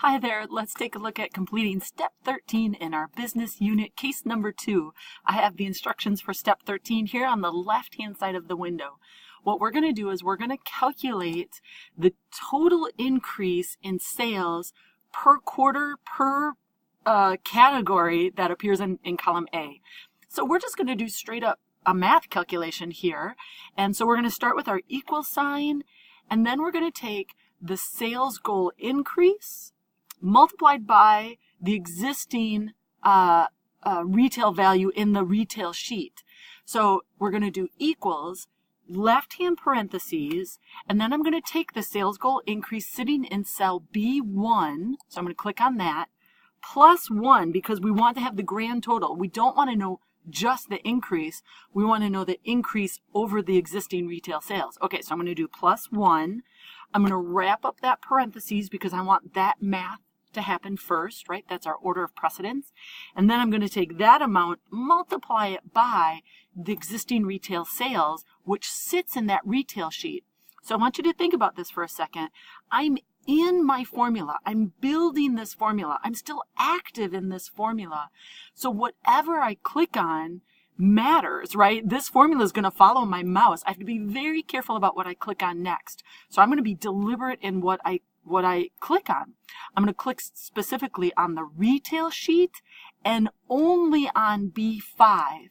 Hi there, let's take a look at completing step 13 in our business unit case number 2. I have the instructions for step 13 here on the left-hand side of the window. What we're going to do is we're going to calculate the total increase in sales per quarter per category that appears in column A. So we're just going to do straight up a math calculation here. And so we're going to start with our equal sign, and then we're going to take the sales goal increase multiplied by the existing retail value in the retail sheet. So we're going to do equals left-hand parentheses, and then I'm going to take the sales goal increase sitting in cell B1, so I'm going to click on that, plus 1, because we want to have the grand total. We don't want to know just the increase. We want to know the increase over the existing retail sales. Okay, so I'm going to do plus 1. I'm going to wrap up that parentheses because I want that math to happen first, right? That's our order of precedence. And then I'm going to take that amount, multiply it by the existing retail sales, which sits in that retail sheet. So I want you to think about this for a second. I'm in my formula. I'm building this formula. I'm still active in this formula. So whatever I click on matters, right? This formula is going to follow my mouse. I have to be very careful about what I click on next. So I'm going to be deliberate in what I click on. I'm going to click specifically on the retail sheet and only on B5.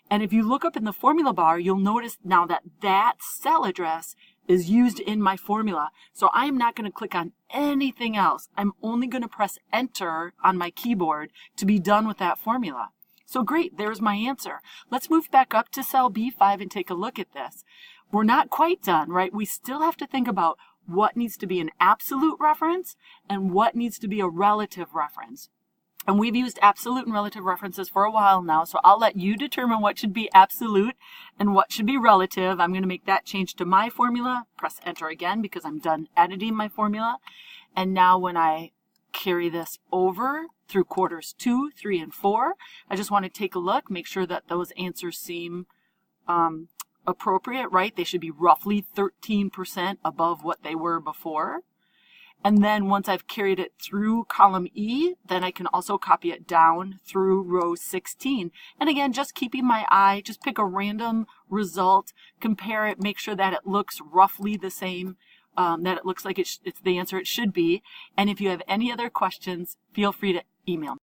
And if you look up in the formula bar, you'll notice now that that cell address is used in my formula. So I'm not going to click on anything else. I'm only going to press enter on my keyboard to be done with that formula. So great, there's my answer. Let's move back up to cell B5 and take a look at this. We're not quite done, right? We still have to think about what needs to be an absolute reference and what needs to be a relative reference. And we've used absolute and relative references for a while now, so I'll let you determine what should be absolute and what should be relative. I'm going to make that change to my formula, press enter again because I'm done editing my formula. And now when I carry this over through quarters 2, 3, and 4, I just want to take a look, make sure that those answers seem appropriate, right? They should be roughly 13% above what they were before. And then once I've carried it through column E, then I can also copy it down through row 16. And again, just keeping my eye, just pick a random result, compare it, make sure that it looks roughly the same, that it looks like it's the answer it should be. And if you have any other questions, feel free to email me.